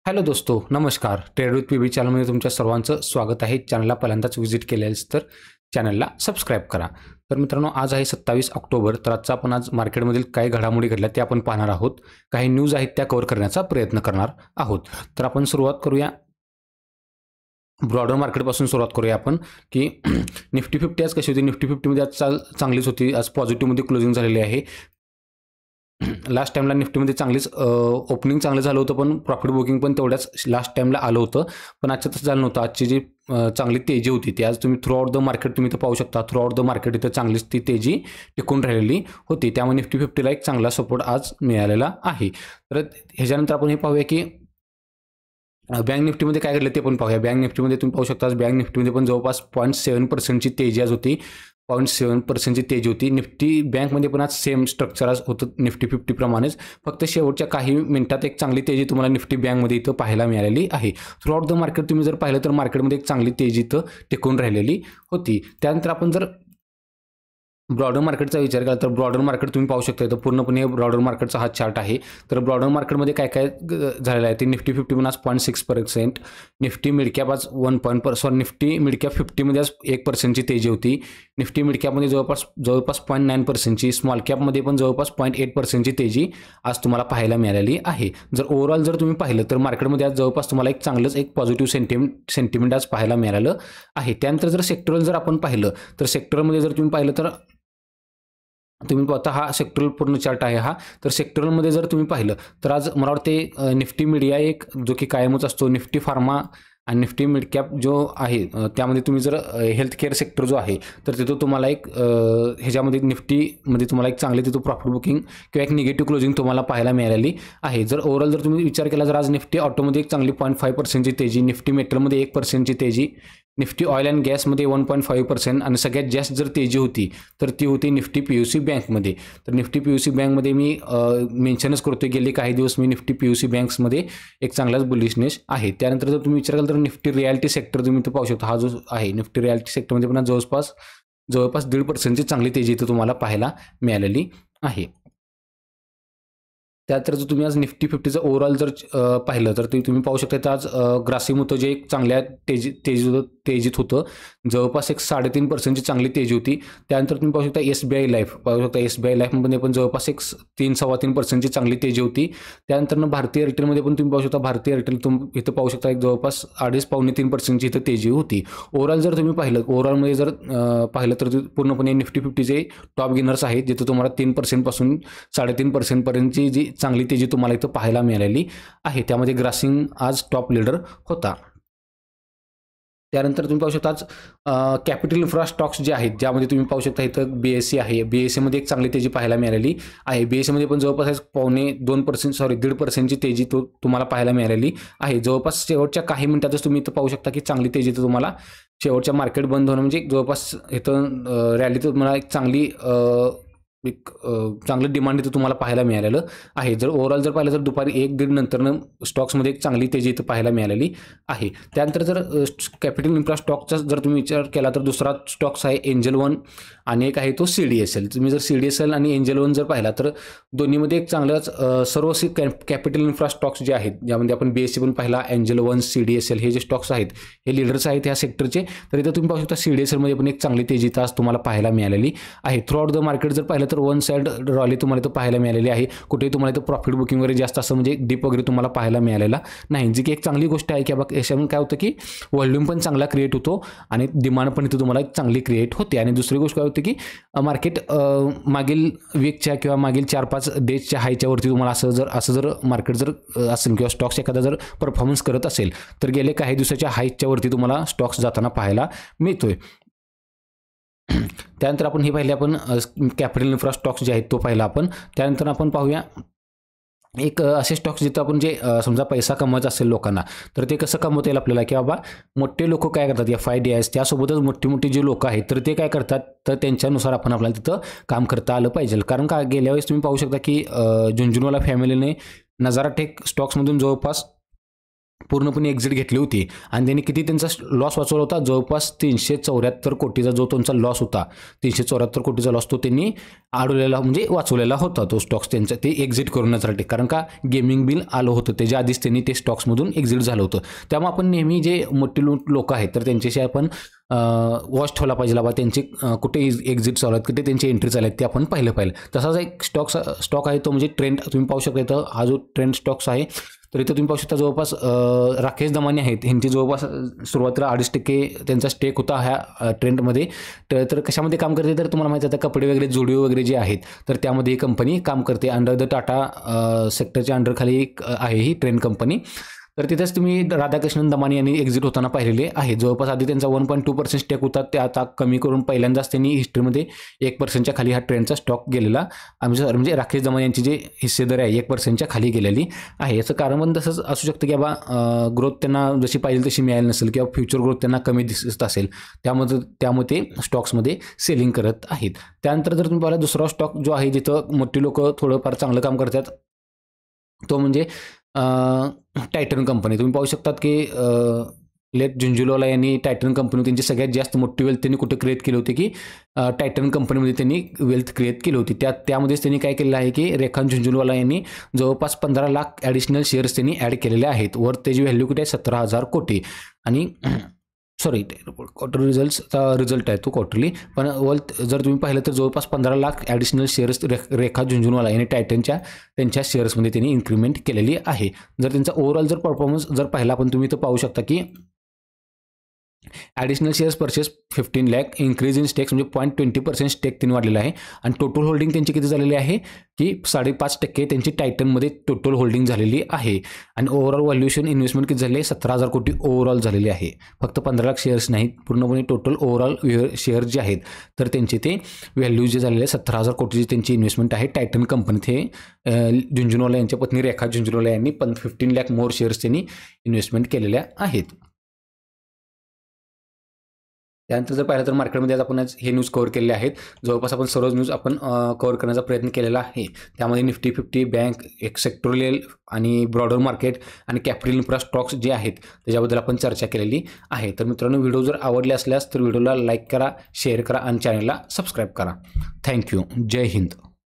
Hello दोस्तो, नमस्कार. Trade with P बी चॅनलमध्ये तुमच्या सर्वांचं स्वागत आहे. चॅनलला पहिल्यांदाच व्हिजिट केलेस तर चॅनलला सबस्क्राईब करा. तर मित्रांनो, आज आहे 27 ऑक्टोबर. तर आजचा आपण आज मार्केटमधील काही घडामोडी घडल्या ते आपण पाहणार आहोत. काही न्यूज आहेत त्या कव्हर करण्याचा प्रयत्न करणार आहोत. तर आपण सुरुवात करूया ब्रॉडर मार्केटपासून सुरुवात करूया आपण की निफ्टी 50 आज कशी होती. निफ्टी 50मध्ये आज चांगलीच होती. आज पॉझिटिव्हमध्ये क्लोजिंग झालेली आहे. लास्ट टाईमला निफ्टीमध्ये चांगलीच ओपनिंग चांगलं झालं होतं, पण प्रॉफिट बुकिंग पण तेवढ्याच लास्ट टाईमला आलं होतं. पण आजच्या तसं झालं नव्हतं. आजची जी चांगली तेजी होती ती आज तुम्ही थ्रू आउट द मार्केट तुम्ही इथं पाहू शकता. थ्रू आउट द मार्केट इथं चांगलीच ती तेजी टिकून राहिलेली होती. त्यामुळे निफ्टी 50ला एक चांगला सपोर्ट आज मिळालेला आहे. तर ह्याच्यानंतर आपण हे पाहूया की बँक निफ्टीमध्ये काय घडलं ते पण पाहूया. बँक निफ्टीमध्ये तुम्ही पाहू शकता बँक निफ्टीमध्ये पण जवळपास 0.7% तेजी आज होती. 0.7% तेजी होती. निफ्टी बँकमध्ये पण आज सेम स्ट्रक्चर आज होतं निफ्टी 50 प्रमाणेच. फक्त शेवटच्या काही मिनिटात एक चांगली तेजी तुम्हाला निफ्टी बँकमध्ये इथं पाहायला मिळालेली आहे. थ्रू आउट द मार्केट तुम्ही जर पाहिलं तर मार्केटमध्ये एक चांगली तेजी इथं टिकून राहिलेली होती. त्यानंतर आपण जर ब्रॉडर मार्केटचा विचार केला तर ब्रॉडर मार्केट तुम्ही पाहू शकता. इथं पूर्णपणे ब्रॉडर मार्केटचा हा चार्ट आहे. तर ब्रॉडर मार्केटमध्ये काय काय झालेलं आहे ते निफ्टी 50 पण आज 0.6%, निफ्टी मिडकॅप आज निफ्टी मिडकॅप 50मध्ये आज 1%ची तेजी होती. निफ्टी मिडकॅपमध्ये जवळपास 0.9%ची, स्मॉल कॅपमध्ये पण जवळपास 0.8%ची तेजी आज तुम्हाला पाहायला मिळालेली आहे. जर ओव्हरऑल जर तुम्ही पाहिलं तर मार्केटमध्ये आज जवळपास तुम्हाला एक चांगलंच एक पॉझिटिव्ह सेंटिमेंट आज पाहायला मिळालं आहे. त्यानंतर जर सेक्टरल जर आपण पाहिलं तर सेक्टरमध्ये जर तुम्ही पाहिलं तर तुम्ही पाहता हा सेक्टरल पूर्ण चार्ट आहे हा. तर सेक्टरलमध्ये जर तुम्ही पाहिलं तर आज मला वाटते निफ्टी मीडिया एक जो की कायमच असतो, निफ्टी फार्मा आणि निफ्टी मिड कॅप जो आहे त्यामध्ये तुम्ही जर हेल्थ केअर सेक्टर जो आहे तर तिथं तुम्हाला एक ह्याच्यामध्ये निफ्टीमध्ये तुम्हाला एक चांगली तिथं प्रॉफिट बुकिंग किंवा एक निगेटिव्ह क्लोजिंग तुम्हाला पाहायला मिळालेली आहे. जर ओव्हरऑल जर तुम्ही विचार केला तर आज निफ्टी ऑटोमध्ये एक चांगली 0.5%ची तेजी, निफ्टी मेटलमध्ये 1%ची तेजी, निफ्टी ऑइल अँड गॅसमध्ये 1.5% आणि सगळ्यात जास्त जर तेजी होती तर ती होती निफ्टी PUC बँकमध्ये. तर निफ्टी PUC बँकमध्ये मी मेन्शनच करतो गेले काही दिवस मी निफ्टी PUC बँक्समध्ये एक चांगलाच बुलिशनेस आहे. त्यानंतर जर तुम्ही विचार केला तर निफ्टी रियालिटी सेक्टर तुम्ही इथं पाहू शकता. हा जो आहे निफ्टी रियालिटी सेक्टरमध्ये पण जवळपास 1.5%ची चांगली तेजी इथं तुम्हाला पाहायला मिळालेली आहे. त्यानंतर जर तुम्ही आज निफ्टी 50चं ओव्हरऑल जर पाहिलं तर ते तुम्ही पाहू शकता. तर आज ग्रासिम होतं जे एक चांगल्या तेजीत होतं. जवळपास एक 3.5%ची चांगली तेजी होती. त्यानंतर तुम्ही पाहू शकता SBI लाईफ पाहू शकता. SBI लाईफमध्ये पण जवळपास एक 3-3.25%ची चांगली तेजी होती. त्यानंतर भारतीय एअरटेलमध्ये पण तुम्ही पाहू शकता. भारतीय एअरटेल इथं पाहू शकता एक जवळपास 2.5-3%ची इथं तेजी होती. ओव्हरऑल जर तुम्ही पाहिलं ओव्हरऑलमध्ये जर पाहिलं तर पूर्णपणे निफ्टी 50चे टॉप गेनर्स आहेत जिथं तुम्हाला 3% पासून 3.5% पर्यंतची जी चांगली तेजी तुम्हाला इथं पाहायला मिळालेली आहे. त्यामध्ये ग्रासिम आज टॉप लीडर होता. त्यानंतर तुम्ही पाहू शकता आज कॅपिटल इन्फ्रा स्टॉक्स जे आहेत ज्यामध्ये तुम्ही पाहू शकता इथं BSE आहे. BSEमध्ये एक चांगली तेजी पाहायला मिळालेली आहे. BSEमध्ये पण जवळपास 1.5% तेजी तुम्हाला पाहायला मिळालेली आहे. जवळपास शेवटच्या काही मिनिटातच तुम्ही इथं पाहू शकता की चांगली तेजी तर तुम्हाला शेवटच्या मार्केट बंद होणं म्हणजे जवळपास इथं रॅली तर तुम्हाला एक एक चांगलं डिमांड इथं तुम्हाला पाहायला मिळालेलं आहे. जर ओव्हरऑल जर पाहिलं तर दुपारी 1-1.5 नंतरनं स्टॉक्समध्ये एक चांगली तेजी इथं पाहायला मिळालेली आहे. त्यानंतर जर कॅपिटल इन्फ्रा स्टॉकचा जर तुम्ही विचार केला तर दुसरा स्टॉक्स आहे एंजल वन आणि एक आहे तो CDSL. तुम्ही जर CDSL आणि एंजल वन जर पाहिला तर दोन्हीमध्ये एक चांगलंच सर्व कॅपिटल इन्फ्रा स्टॉक्स जे आहेत ज्यामध्ये आपण BSE पण पाहिला, एंजल वन, CDSL हे जे स्टॉक्स आहेत हे लीडर्स आहेत ह्या सेक्टरचे. तर इथं तुम्ही पाहू शकता CDSLमध्ये पण एक चांगली तेजी आज तुम्हाला पाहायला मिळालेली आहे. थ्रू आउट द मार्केट जर पाहिलं तर वन साईड रॉली तुम्हाला इथं पाहायला मिळालेली आहे. कुठेही तुम्हाला इथं प्रॉफिट बुकिंग वगैरे जास्त असं म्हणजे डीप वगैरे तुम्हाला पाहायला मिळालेला नाही, जी की एक चांगली गोष्ट आहे की बाबा याच्यामुळे काय होतं की व्हॉल्यूम पण चांगला क्रिएट होतो आणि डिमांड पण इथं तुम्हाला एक चांगली क्रिएट होते. आणि दुसरी गोष्ट काय होते की मार्केट मागील वीकच्या किंवा मागील 4-5 डेजच्या हायच्यावरती तुम्हाला असं जर मार्केट जर असेल किंवा स्टॉक्स एखादा जर परफॉर्मन्स करत असेल तर गेले काही दिवसाच्या हायच्यावरती तुम्हाला स्टॉक्स जाताना पाहायला मिळतोय. त्यानंतर आपण हे पाहिले आपण कॅपिटल इन्फ्रा स्टॉक्स जे आहेत तो पाहिला आपण. त्यानंतर आपण पाहूया एक असे स्टॉक्स जिथं आपण जे समजा पैसा कमवायचा असेल लोकांना तर ते कसं कमवता येईल आपल्याला की बाबा मोठे लोक काय करतात FIDIs त्यासोबतच मोठी जे लोक आहेत तर ते काय करतात तर त्यांच्यानुसार आपल्याला तिथं काम करता आलं पाहिजे. कारण का गेल्या वेळेस तुम्ही पाहू शकता की झुंझुनवाला फॅमिलीने नजारा टेक स्टॉक्समधून जवळपास पूर्णपणे एक्झिट घेतली होती आणि त्यांनी किती त्यांचा लॉस वाचवला होता, जवळपास 374 कोटीचा जो त्यांचा लॉस होता, 374 कोटीचा लॉस तो त्यांनी अडवलेला म्हणजे वाचवलेला होता तो स्टॉक्स त्यांचा ते एक्झिट करण्यासाठी. कारण का गेमिंग बिल आलं होतं त्याच्या आधीच त्यांनी ते स्टॉक्समधून एक्झिट झालं होतं. त्यामुळे आपण नेहमी जे मोठे लोक आहेत तर त्यांच्याशी आपण वॉच ठेवला पाहिजे, बाबा त्यांचे कुठे एक्झिट चालू आहेत, कुठे त्यांची एंट्री चालू आहेत ते आपण पाहिलं पाहिजे. तसाच एक स्टॉक आहे तो म्हणजे ट्रेंड, तुम्ही पाहू शकता इथं हा जो ट्रेंड स्टॉक्स आहे तर इथं तुम्ही पाहू शकता जवळपास राकेश दमानी आहेत, ह्यांची जवळपास सुरुवातीला 2.5% त्यांचा स्टेक होता ह्या ट्रेंडमध्ये. तर कशामध्ये काम करते तर तुम्हाला माहिती आहे आता कपडे वगैरे जुडिओ वगैरे जे आहेत तर त्यामध्ये ही कंपनी काम करते. अंडर द टाटा सेक्टरच्या अंडरखाली एक आहे ही ट्रेंड कंपनी. तर तिथेच तुम्ही राधाकृष्णन दमानी यांनी एक्झिट होताना पाहिलेले आहे. जवळपास आधी त्यांचा 1.2% स्टेक होता, ते आता कमी करून पहिल्यांदाच त्यांनी हिस्ट्रीमध्ये 1%च्या खाली हा ट्रेंडचा स्टॉक गेलेला म्हणजे राकेश दमानी यांची जे हिस्सेदारी आहे 1%च्या खाली गेलेली आहे. याचं कारण पण तसंच असू शकतं की बाबा ग्रोथ त्यांना जशी पाहिजे तशी मिळाली नसेल किंवा फ्युचर ग्रोथ त्यांना कमी दिसत असेल, त्यामुळे ते स्टॉक्समध्ये सेलिंग करत आहेत. त्यानंतर जर तुम्ही पाहिला दुसरा स्टॉक जो आहे जिथं मोठी लोक थोडंफार चांगलं काम करतात तो म्हणजे टायटन कंपनी. तुम्ही पाहू शकतात की लेट झुंझुनवाला यांनी टायटन कंपनी त्यांची सगळ्यात जास्त मोठी वेल्थ त्यांनी कुठे क्रिएट केली होती की टायटन कंपनीमध्ये त्यांनी वेल्थ क्रिएट केली होती. त्यामध्येच त्यांनी काय केलेलं आहे की रेखा झुंझुनवाला यांनी जवळपास 15 लाख ॲडिशनल शेअर्स त्यांनी ॲड केलेले आहेत. वर त्याची व्हॅल्यू कुठे आहे 17,000 कोटी. आणि सॉरी क्वार्टर रिझल्ट आहे तो क्वार्टरली, पण जर तुम्ही पाहिलं तर जवळपास 15 लाख ॲडिशनल शेअर्स रेखा झुंझुनवाला यांनी त्यांच्या शेअर्समध्ये त्यांनी इन्क्रीमेंट केलेली आहे. जर त्यांचा ओव्हरऑल जर परफॉर्मन्स जर पाहिला आपण तुम्ही तर पाहू शकता की additional shares purchase 15 lakh, increase in stakes म्हणजे 0.20% स्टेक त्यांनी वाढलेला आहे. आणि टोटल होल्डिंग त्यांची किती झालेली आहे की 5.5% त्यांची टायटनमध्ये टोटल होल्डिंग झालेली आहे. आणि ओव्हरऑल व्हॅल्युएशन इन्व्हेस्टमेंट किती झाली आहे 17,000 कोटी ओव्हरऑल झालेली आहे. फक्त 15 लाख शेअर्स नाहीत, पूर्णपणे टोटल ओव्हरऑल शेअर जे आहेत तर त्यांचे ते व्हॅल्यू जे झालेले 17,000 कोटीची त्यांची इन्व्हेस्टमेंट आहे टायटन कंपनीत. हे झुंझुनवाला यांच्या पत्नी रेखा झुंझुनवाला यांनी 15 लाख मोर शेअर्स त्यांनी इन्व्हेस्टमेंट केलेल्या आहेत. त्यानंतर जर पाहिलं तर मार्केटमध्ये आज आपण हे न्यूज कव्हर केलेले आहेत. जवळपास आपण सर्व न्यूज आपण कव्हर करण्याचा प्रयत्न केलेला आहे. त्यामध्ये निफ्टी 50, बँक, एक सेक्टोरियल आणि ब्रॉडर मार्केट आणि कॅपिटल इन्फ्रा स्टॉक्स जे आहेत त्याच्याबद्दल आपण चर्चा केलेली आहे. तर मित्रांनो व्हिडिओ जर आवडले असल्यास तर व्हिडिओला लाईक करा, शेअर करा आणि चॅनलला सबस्क्राईब करा. थँक्यू. जय हिंद.